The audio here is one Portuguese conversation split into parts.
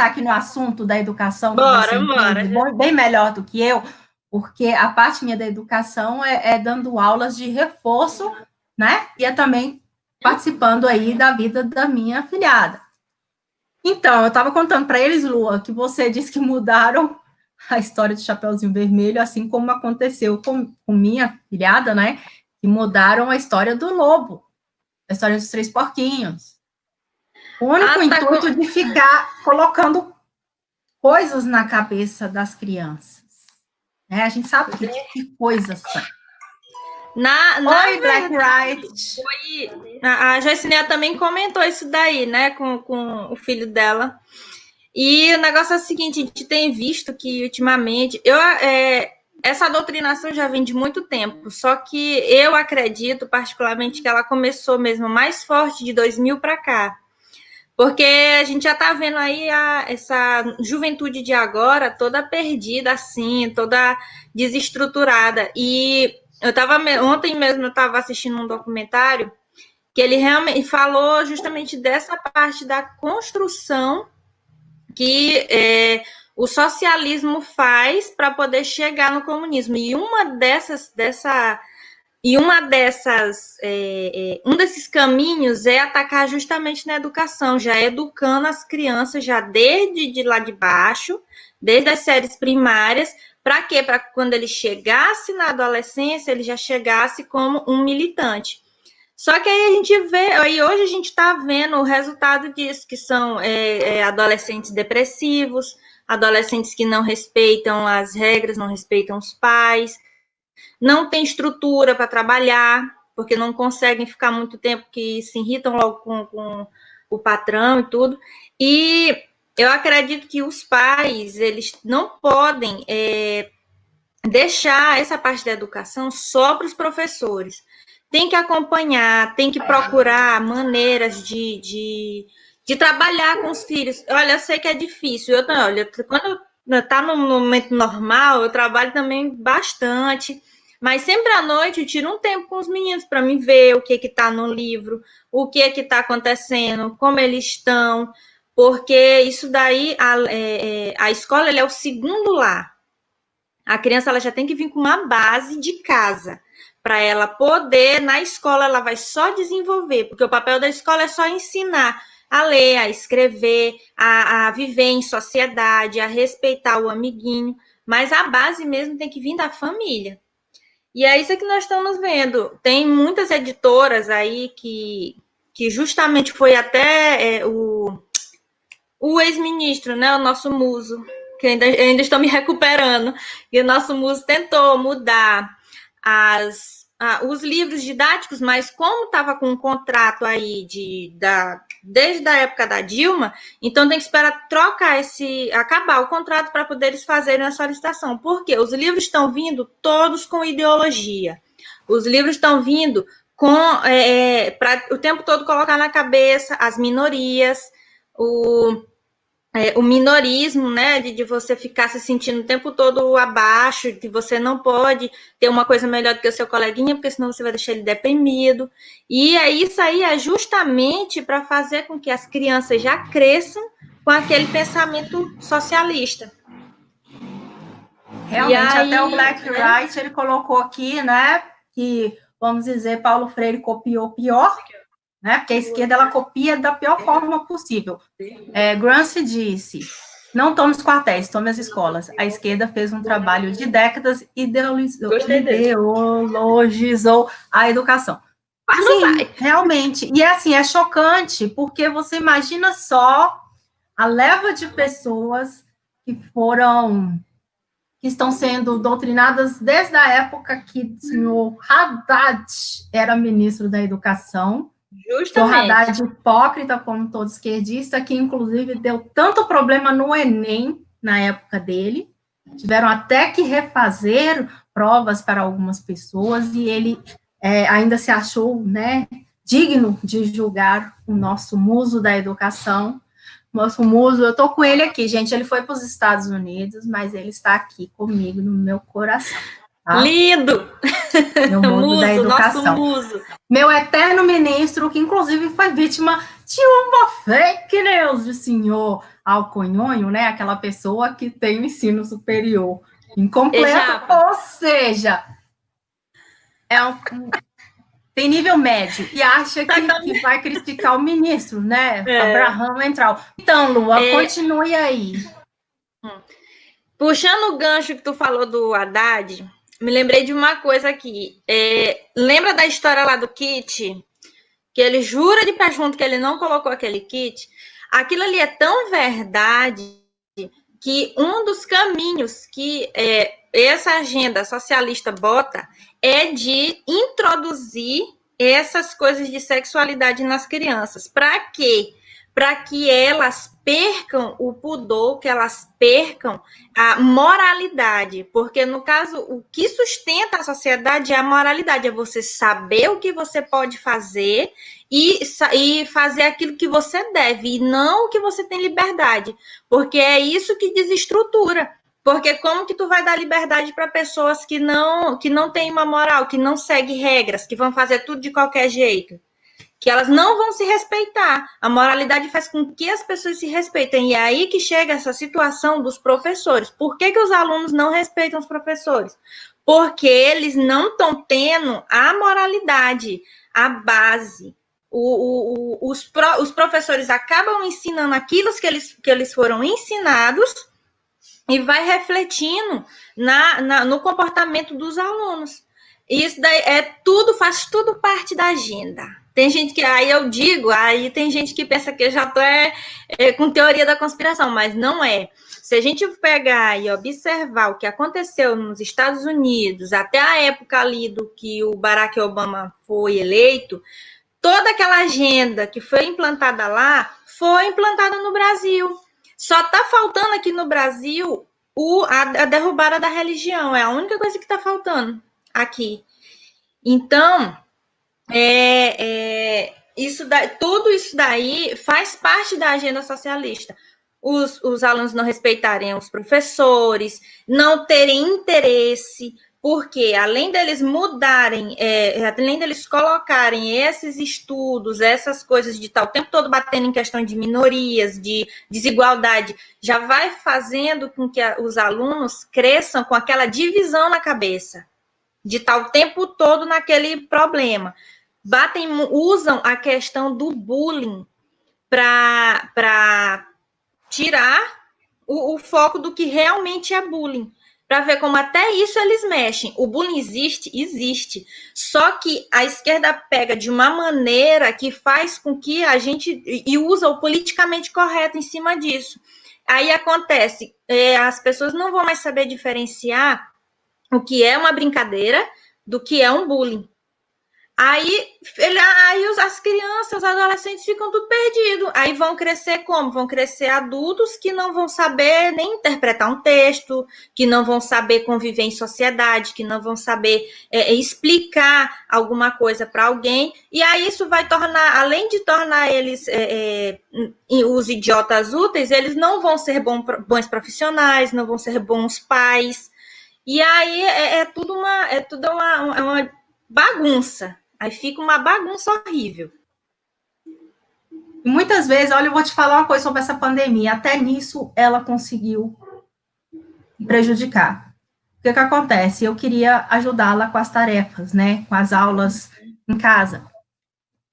entrar aqui no assunto da educação, que Bora, você bora. entende bem melhor do que eu, porque a parte minha da educação é dando aulas de reforço, né? E é também participando aí da vida da minha afilhada. Então, eu estava contando para eles, Lua, que você disse que mudaram a história do Chapeuzinho Vermelho, assim como aconteceu com minha filhada, né? Que mudaram a história do lobo, a história dos três porquinhos. O único intuito de ficar colocando coisas na cabeça das crianças. A gente sabe que coisas são. Oi, Black Right. A Joicineia também comentou isso daí, né, com o filho dela. E o negócio é o seguinte, a gente tem visto que ultimamente... essa doutrinação já vem de muito tempo, só que eu acredito particularmente que ela começou mesmo mais forte de 2000 para cá. Porque a gente já está vendo aí essa juventude de agora toda perdida, assim, toda desestruturada. E ontem mesmo eu estava assistindo um documentário que ele realmente falou justamente dessa parte da construção que o socialismo faz para poder chegar no comunismo. E um desses caminhos é atacar justamente na educação, já educando as crianças já desde de lá de baixo, desde as séries primárias, para quê? Para quando ele chegasse na adolescência, ele já chegasse como um militante. Só que aí a gente vê, aí hoje a gente está vendo o resultado disso, que são adolescentes depressivos, adolescentes que não respeitam as regras, não respeitam os pais, não tem estrutura para trabalhar, porque não conseguem ficar muito tempo, que se irritam logo com o patrão e tudo. E eu acredito que os pais, eles não podem deixar essa parte da educação só para os professores. Tem que acompanhar, tem que procurar maneiras de trabalhar com os filhos. Olha, eu sei que é difícil. Quando está no momento normal, eu trabalho também bastante. Mas sempre à noite eu tiro um tempo com os meninos para me ver o que está no livro, o que está acontecendo, como eles estão, porque isso daí, a escola é o segundo lar. A criança ela já tem que vir com uma base de casa, para ela poder, na escola, ela vai só desenvolver, porque o papel da escola é só ensinar a ler, a escrever, a viver em sociedade, a respeitar o amiguinho, mas a base mesmo tem que vir da família. E é isso que nós estamos vendo. Tem muitas editoras aí que justamente foi até o ex-ministro, né, o nosso muso, que ainda estou me recuperando, e o nosso muso tentou mudar os livros didáticos, mas como estava com um contrato aí desde a época da Dilma, então tem que esperar acabar o contrato para poder eles fazerem a solicitação. Por quê? Os livros estão vindo todos com ideologia. Os livros estão vindo para o tempo todo colocar na cabeça as minorias, o minorismo, né, de você ficar se sentindo o tempo todo abaixo, que você não pode ter uma coisa melhor do que o seu coleguinha, porque senão você vai deixar ele deprimido. E isso aí é justamente para fazer com que as crianças já cresçam com aquele pensamento socialista. Realmente, aí, até o Black Right, ele colocou aqui, né, que, vamos dizer, Paulo Freire copiou pior, né? Porque a esquerda ela copia da pior forma possível. Gramsci disse: não tome os quartéis, tome as escolas. A esquerda fez um trabalho de décadas, ideologizou a educação. Sim, realmente. E assim, é chocante, porque você imagina só a leva de pessoas que estão sendo doutrinadas desde a época que o senhor Haddad era ministro da Educação. Justamente. O Haddad hipócrita, como todo esquerdista, que inclusive deu tanto problema no Enem na época dele. Tiveram até que refazer provas para algumas pessoas e ele ainda se achou, né, digno de julgar o nosso muso da educação. Nosso muso, eu estou com ele aqui, gente. Ele foi para os Estados Unidos, mas ele está aqui comigo no meu coração. Tá? Lindo! Meu muso da educação. Nosso muso. Meu eterno ministro, que inclusive foi vítima uma fake news do senhor Alconhonho, né? Aquela pessoa que tem o ensino superior incompleto, ou seja, tem nível médio e acha que vai criticar o ministro, né? Abraham Weintraub. Então, Lua, continue aí. Puxando o gancho que tu falou do Haddad, me lembrei de uma coisa aqui. Lembra da história lá do kit? Que ele jura de pé junto que ele não colocou aquele kit? Aquilo ali é tão verdade que um dos caminhos que essa agenda socialista bota é de introduzir essas coisas de sexualidade nas crianças. Para quê? Para que elas percam o pudor, que elas percam a moralidade. Porque, no caso, o que sustenta a sociedade é a moralidade, é você saber o que você pode fazer e fazer aquilo que você deve, e não o que você tem liberdade. Porque é isso que desestrutura. Porque como que tu vai dar liberdade para pessoas que não têm uma moral, que não seguem regras, que vão fazer tudo de qualquer jeito? Que elas não vão se respeitar. A moralidade faz com que as pessoas se respeitem. E é aí que chega essa situação dos professores. Por que os alunos não respeitam os professores? Porque eles não estão tendo a moralidade, a base. Os professores acabam ensinando aquilo que eles foram ensinados e vai refletindo no comportamento dos alunos. Isso daí faz tudo parte da agenda. Tem gente que, aí tem gente que pensa que eu já tô com teoria da conspiração, mas não é. Se a gente pegar e observar o que aconteceu nos Estados Unidos, até a época ali do que o Barack Obama foi eleito, toda aquela agenda que foi implantada lá, foi implantada no Brasil. Só está faltando aqui no Brasil a derrubada da religião. É a única coisa que está faltando aqui. Então, tudo isso daí faz parte da agenda socialista. Os alunos não respeitarem os professores, não terem interesse, porque além deles mudarem, além deles colocarem esses estudos, essas coisas de estar o tempo todo batendo em questão de minorias, de desigualdade, já vai fazendo com que os alunos cresçam com aquela divisão na cabeça, de estar o tempo todo naquele problema. Usam a questão do bullying para tirar o foco do que realmente é bullying. Para ver como até isso eles mexem. O bullying existe. Só que a esquerda pega de uma maneira que faz com que a gente... E usa o politicamente correto em cima disso. Aí acontece, as pessoas não vão mais saber diferenciar o que é uma brincadeira do que é um bullying. Aí as crianças, os adolescentes ficam tudo perdidos. Aí vão crescer como? Vão crescer adultos que não vão saber nem interpretar um texto, que não vão saber conviver em sociedade, que não vão saber explicar alguma coisa para alguém. E aí isso vai tornar, além de tornar eles os idiotas úteis, eles não vão ser bons profissionais, não vão ser bons pais. E aí é tudo uma bagunça. Aí fica uma bagunça horrível. E muitas vezes, olha, eu vou te falar uma coisa sobre essa pandemia. Até nisso ela conseguiu prejudicar. O que acontece? Eu queria ajudá-la com as tarefas, né? Com as aulas em casa.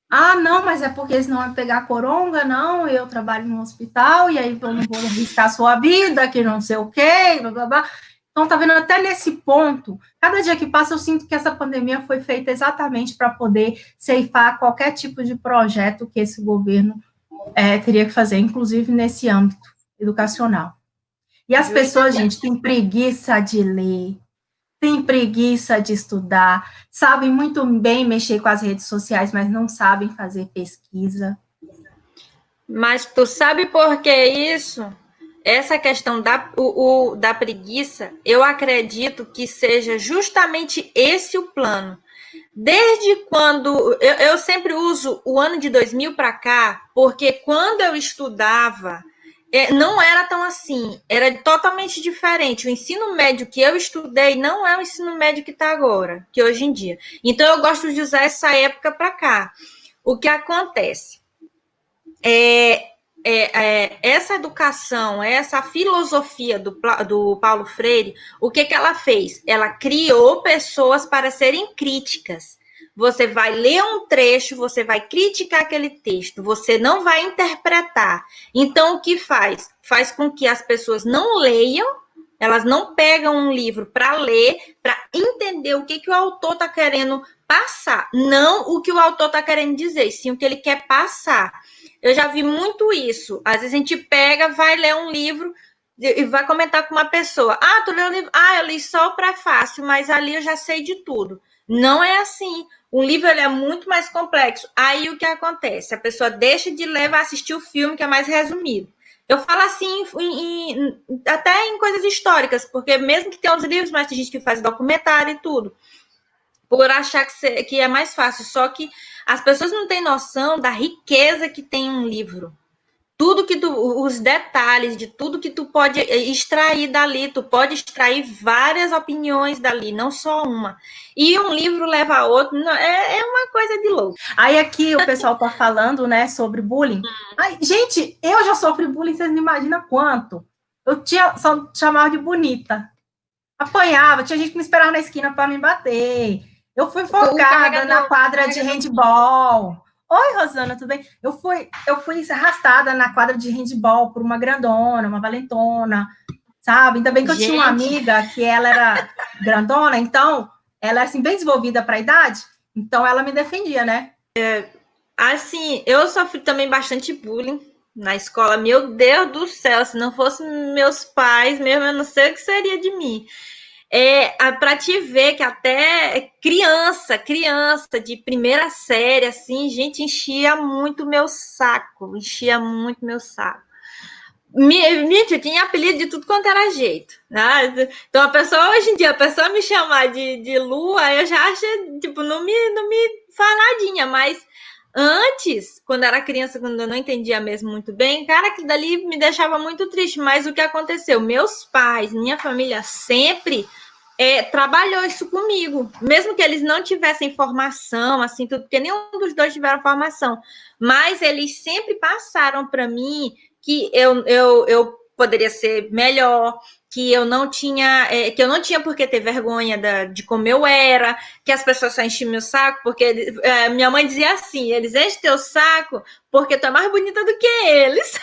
Ah, não, mas é porque senão vai pegar coronga, não, eu trabalho no hospital, e aí eu não vou arriscar a sua vida, que não sei o quê, blá, blá, blá. Então, tá vendo, até nesse ponto, cada dia que passa eu sinto que essa pandemia foi feita exatamente para poder ceifar qualquer tipo de projeto que esse governo teria que fazer, inclusive nesse âmbito educacional. E as pessoas, gente, têm preguiça de ler, têm preguiça de estudar, sabem muito bem mexer com as redes sociais, mas não sabem fazer pesquisa. Mas tu sabe por que isso? Essa questão da preguiça, eu acredito que seja justamente esse o plano. Desde quando... Eu sempre uso o ano de 2000 para cá, porque quando eu estudava, não era tão assim, era totalmente diferente. O ensino médio que eu estudei não é o ensino médio que está agora, que hoje em dia. Então, eu gosto de usar essa época para cá. O que acontece? essa educação, essa filosofia do Paulo Freire, o que ela fez? Ela criou pessoas para serem críticas. Você vai ler um trecho, você vai criticar aquele texto, você não vai interpretar. Então, o que faz? Faz com que as pessoas não leiam, elas não pegam um livro para ler, para entender o que o autor está querendo passar. Não o que o autor está querendo dizer, sim o que ele quer passar. Eu já vi muito isso. Às vezes a gente pega, vai ler um livro e vai comentar com uma pessoa. Ah, tu leu o livro? Ah, eu li só o prefácio, mas ali eu já sei de tudo. Não é assim. O livro ele é muito mais complexo. Aí o que acontece? A pessoa deixa de ler, vai assistir o filme, que é mais resumido. Eu falo assim até em coisas históricas, porque mesmo que tenha os livros, mas tem gente que faz documentário e tudo, por achar que é mais fácil. Só que as pessoas não têm noção da riqueza que tem um livro. Tudo que os detalhes de tudo que tu pode extrair dali, tu pode extrair várias opiniões dali, não só uma. E um livro leva a outro, é uma coisa de louco. Aí aqui o pessoal tá falando, né, sobre bullying. Ai, gente, eu já sofri bullying, vocês não imaginam quanto. Eu só chamava de bonita. Apanhava, tinha gente que me esperava na esquina para me bater. Eu fui enforcada na quadra de handball. Oi, Rosana, tudo bem? Eu fui arrastada na quadra de handball por uma grandona, uma valentona, sabe? Ainda bem que eu tinha uma amiga que ela era grandona, então ela era assim, bem desenvolvida para a idade, então ela me defendia, né? Assim, eu sofri também bastante bullying na escola. Meu Deus do céu, se não fossem meus pais mesmo, eu não sei o que seria de mim. Para te ver que até criança de primeira série, assim, gente, enchia muito meu saco. Eu tinha apelido de tudo quanto era jeito, né? Então, hoje em dia, a pessoa me chamar de Lua, eu já acho, tipo, não me fala nadinha, mas antes, quando era criança, quando eu não entendia mesmo muito bem, cara, aquilo dali me deixava muito triste. Mas o que aconteceu? Meus pais, minha família sempre trabalhou isso comigo, mesmo que eles não tivessem formação, assim, tudo, porque nenhum dos dois tiveram formação, mas eles sempre passaram para mim que eu poderia ser melhor, que eu não tinha por que ter vergonha de como eu era, que as pessoas só enchiam meu saco, porque minha mãe dizia assim, eles enchem teu saco porque tu é mais bonita do que eles.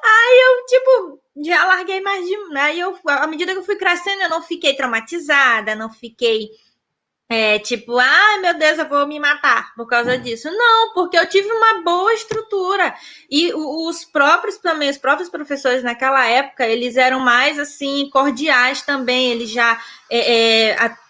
Aí eu, tipo, já larguei mais de... Aí à medida que eu fui crescendo, eu não fiquei traumatizada, não fiquei tipo, ai meu Deus, eu vou me matar por causa disso. Não, porque eu tive uma boa estrutura. E os próprios professores naquela época, eles eram mais, assim, cordiais também. Eles já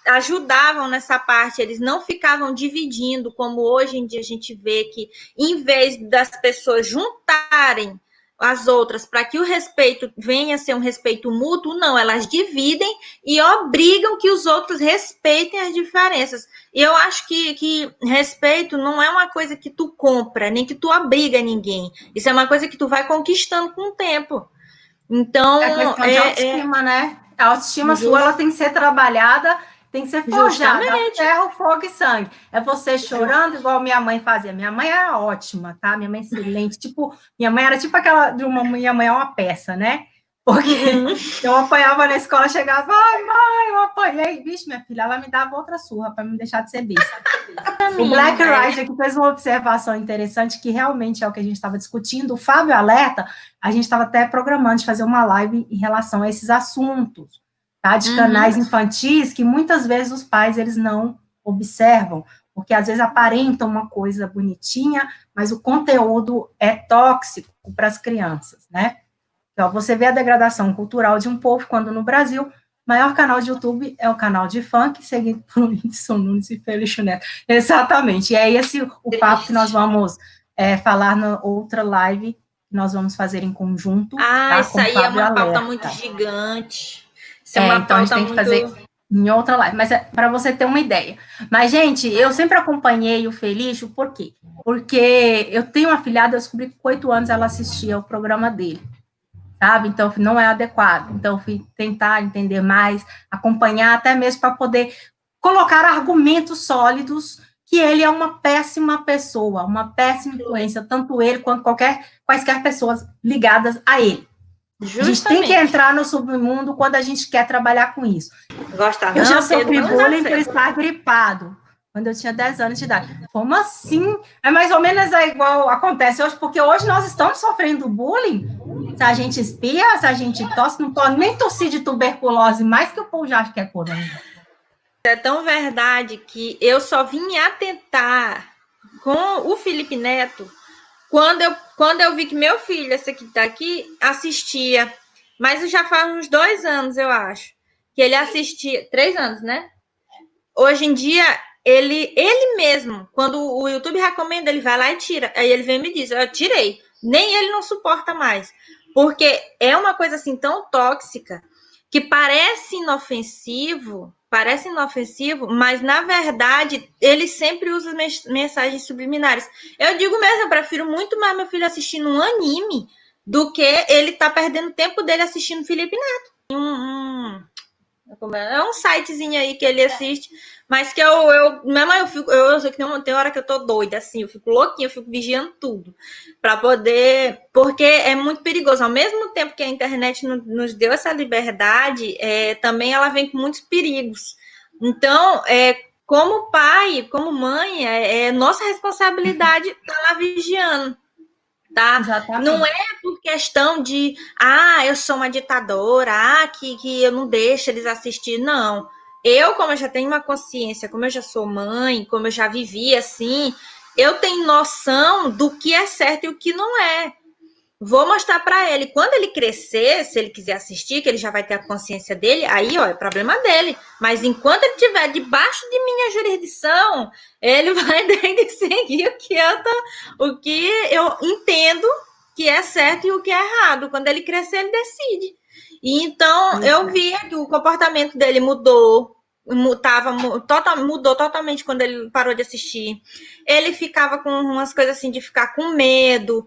ajudavam nessa parte. Eles não ficavam dividindo, como hoje em dia a gente vê que, em vez das pessoas juntarem as outras para que o respeito venha a ser um respeito mútuo, não, elas dividem e obrigam que os outros respeitem as diferenças. E eu acho que respeito não é uma coisa que tu compra, nem que tu obriga ninguém. Isso é uma coisa que tu vai conquistando com o tempo. Então, é questão de autoestima, né? A autoestima sua, ela tem que ser trabalhada, tem que ser forjada, ferro, fogo e sangue. É você chorando, igual minha mãe fazia. Minha mãe era ótima, tá? Minha mãe excelente. Tipo, minha mãe era tipo aquela de minha mãe é uma peça, né? Porque eu apanhava na escola, chegava, ai, mãe, eu apanhei. Vixe, minha filha, ela me dava outra surra para me deixar de ser besta. O Black Ride aqui fez uma observação interessante, que realmente é o que a gente estava discutindo. O Fábio Alerta, a gente estava até programando de fazer uma live em relação a esses assuntos, tá? De canais infantis, que muitas vezes os pais, eles não observam, porque às vezes aparentam uma coisa bonitinha, mas o conteúdo é tóxico para as crianças, né? Então, você vê a degradação cultural de um povo, quando no Brasil, o maior canal de YouTube é o canal de funk, seguido por Whindersson Nunes e Felício Neto. Exatamente. E é esse o papo que nós vamos falar na outra live, que nós vamos fazer em conjunto. Tá? Isso aí é uma pauta muito gigante. Isso é uma então, pauta a gente tem que fazer em outra live, mas é para você ter uma ideia. Mas, gente, eu sempre acompanhei o Felício, por quê? Porque eu tenho uma afilhada, eu descobri que com 8 anos ela assistia o programa dele. Sabe? Então, não é adequado. Então, eu fui tentar entender mais, acompanhar, até mesmo para poder colocar argumentos sólidos que ele é uma péssima pessoa, uma péssima influência, tanto ele quanto quaisquer pessoas ligadas a ele. Justamente. A gente tem que entrar no submundo quando a gente quer trabalhar com isso. Eu já sofri bullying por estar gripado, quando eu tinha 10 anos de idade. Como assim? É mais ou menos igual acontece hoje, porque hoje nós estamos sofrendo bullying. Se a gente espia, se a gente tosse, não pode nem tossir de tuberculose, mais que o povo já acha que é corona. É tão verdade que eu só vim atentar com o Felipe Neto quando eu vi que meu filho, esse aqui tá aqui, assistia. Mas já faz uns 2 anos, eu acho, que ele assistia. 3 anos, né? Hoje em dia, ele mesmo, quando o YouTube recomenda, ele vai lá e tira. Aí ele vem e me diz, eu tirei. Nem ele não suporta mais. Porque é uma coisa assim tão tóxica que parece inofensivo, mas na verdade ele sempre usa mensagens subliminares. Eu digo mesmo, eu prefiro muito mais meu filho assistindo um anime do que ele tá perdendo tempo dele assistindo Felipe Neto. É um sitezinho aí que ele assiste, mas que eu sei que tem hora que eu tô doida, assim, eu fico louquinha, eu fico vigiando tudo, para poder, porque é muito perigoso. Ao mesmo tempo que a internet nos deu essa liberdade, também ela vem com muitos perigos. Então, como pai, como mãe, é nossa responsabilidade estar lá vigiando. Tá? Não é por questão de eu sou uma ditadora, que eu não deixo eles assistir, não. Como eu já tenho uma consciência, como eu já sou mãe, como eu já vivi assim, eu tenho noção do que é certo e o que não é. Vou mostrar para ele. Quando ele crescer, se ele quiser assistir, que ele já vai ter a consciência dele, aí, é problema dele. Mas enquanto ele estiver debaixo de minha jurisdição, ele vai ter que seguir o que eu entendo que é certo e o que é errado. Quando ele crescer, ele decide. E então, eu vi que o comportamento dele mudou totalmente quando ele parou de assistir. Ele ficava com umas coisas assim de ficar com medo,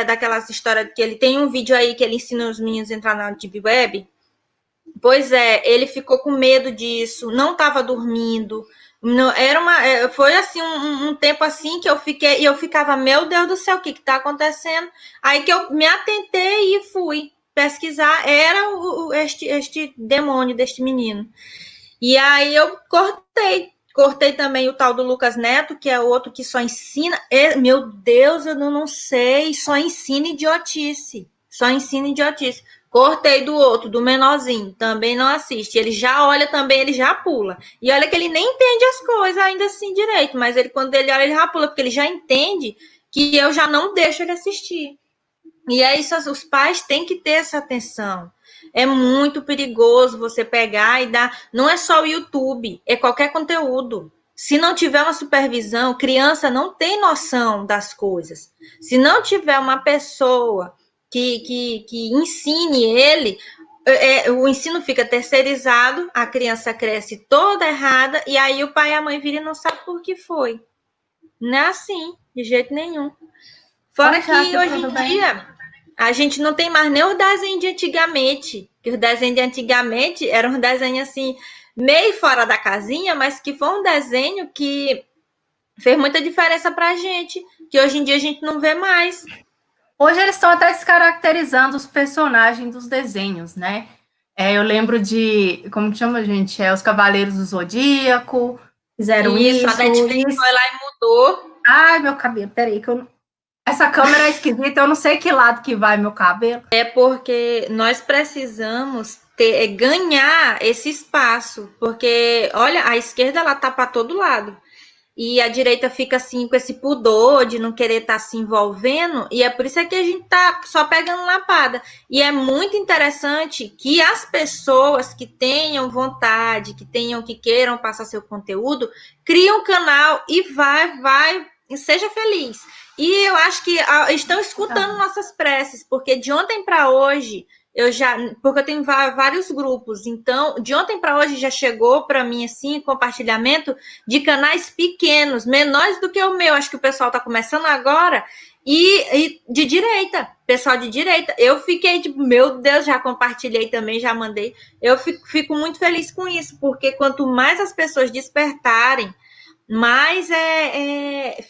daquelas histórias que ele tem um vídeo aí que ele ensina os meninos a entrar na Deep Web. Pois ele ficou com medo disso, não estava dormindo. Foi assim um tempo assim que eu ficava, meu Deus do céu, o que está acontecendo? Aí que eu me atentei e fui pesquisar, era este demônio deste menino. E aí eu cortei também o tal do Lucas Neto, que é outro que só ensina, meu Deus, eu não sei, só ensina idiotice. Cortei do outro, do menorzinho, também não assiste. Ele já olha também, ele já pula. E olha que ele nem entende as coisas ainda assim direito, mas quando ele olha, ele já pula, porque ele já entende que eu já não deixo ele assistir. E é isso, os pais têm que ter essa atenção. É muito perigoso você pegar e dar. Não é só o YouTube, é qualquer conteúdo. Se não tiver uma supervisão, criança não tem noção das coisas. Se não tiver uma pessoa que ensine ele, o ensino fica terceirizado, a criança cresce toda errada, e aí o pai e a mãe viram e não sabe por que foi. Não é assim, de jeito nenhum. Fora que hoje em dia a gente não tem mais nem os desenhos de antigamente, que os desenhos de antigamente eram um desenho assim, meio fora da casinha, mas que foi um desenho que fez muita diferença pra gente, que hoje em dia a gente não vê mais. Hoje eles estão até descaracterizando os personagens dos desenhos, né? Eu lembro de, como que chama, gente? Os Cavaleiros do Zodíaco, fizeram isso. A Netflix foi lá e mudou. Ai, meu cabelo, peraí, que eu não... Essa câmera é esquisita, eu não sei que lado que vai meu cabelo. É porque nós precisamos ganhar esse espaço, porque, olha, a esquerda, ela tá para todo lado. E a direita fica assim, com esse pudor de não querer estar se envolvendo, e é por isso que a gente tá só pegando lapada. E é muito interessante que as pessoas que tenham vontade, que queiram passar seu conteúdo, criem um canal e seja feliz. E eu acho que estão escutando nossas preces, porque de ontem para hoje, porque eu tenho vários grupos, então de ontem para hoje já chegou para mim assim, compartilhamento de canais pequenos, menores do que o meu, acho que o pessoal está começando agora, e de direita, pessoal de direita. Eu fiquei tipo, meu Deus, já compartilhei também, já mandei. Eu fico muito feliz com isso, porque quanto mais as pessoas despertarem mais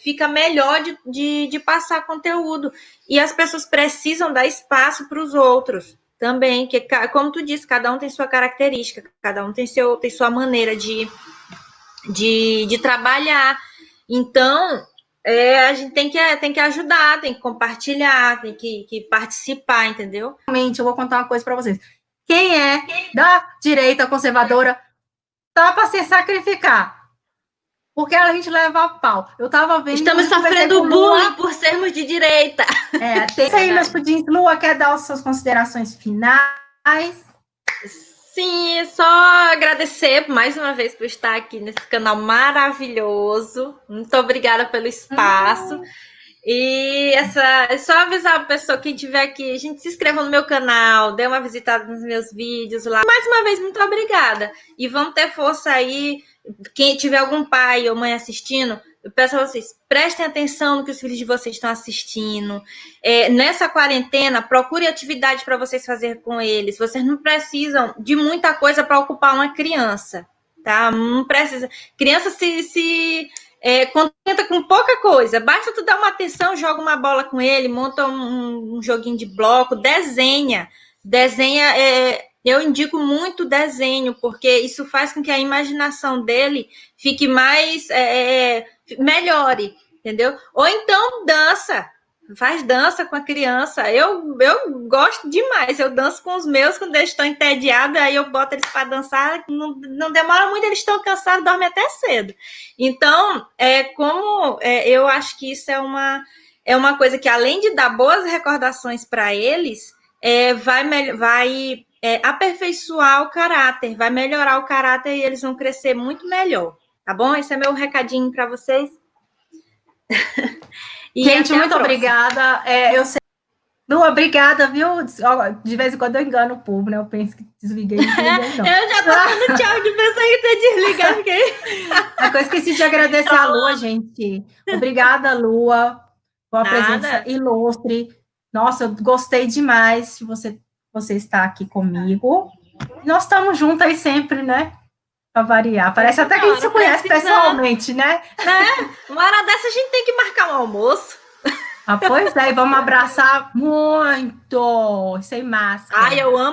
fica melhor de passar conteúdo. E as pessoas precisam dar espaço para os outros também, que, como tu disse, cada um tem sua característica, cada um tem sua maneira de trabalhar. Então, a gente tem que ajudar, tem que compartilhar, tem que participar, entendeu? Realmente, eu vou contar uma coisa para vocês. Quem é da direita conservadora tá para se sacrificar. Porque a gente leva a pau. Eu tava vendo... Estamos sofrendo bullying por sermos de direita. Tem isso aí, meus pudins. Lua, quer dar as suas considerações finais? Sim, só agradecer mais uma vez por estar aqui nesse canal maravilhoso. Muito obrigada pelo espaço. E só avisar a pessoa, quem estiver aqui, a gente se inscreva no meu canal, dê uma visitada nos meus vídeos lá. Mais uma vez, muito obrigada. E vamos ter força aí. Quem tiver algum pai ou mãe assistindo, eu peço a vocês, prestem atenção no que os filhos de vocês estão assistindo. Nessa quarentena, procure atividade para vocês fazerem com eles. Vocês não precisam de muita coisa para ocupar uma criança, tá? Não precisa. Criança se contenta com pouca coisa. Basta tu dar uma atenção, joga uma bola com ele, monta um joguinho de bloco, desenha. Eu indico muito desenho, porque isso faz com que a imaginação dele fique mais... melhore, entendeu? Ou então dança. Faz dança com a criança. Eu gosto demais. Eu danço com os meus quando eles estão entediados, aí eu boto eles para dançar. Não demora muito, eles estão cansados, dormem até cedo. Então, eu acho que isso é uma coisa que, além de dar boas recordações para eles, vai aperfeiçoar o caráter, vai melhorar o caráter e eles vão crescer muito melhor. Tá bom? Esse é meu recadinho para vocês. Gente, muito obrigada. Eu sei. Lu, obrigada, viu? De vez em quando eu engano o povo, né? Eu penso que desliguei. Não. Eu já tô dando tchau de pensar que tá desligado. Eu esqueci de agradecer a Lua, gente. Obrigada, Lua, pela presença ilustre. Nossa, eu gostei demais de você estar aqui comigo. Nós estamos juntas aí sempre, né? Para variar. Parece até que a gente se conhece pessoalmente, né? Uma hora dessa a gente tem que marcar um almoço. Pois é, e vamos abraçar muito, sem máscara. Ai, eu amo.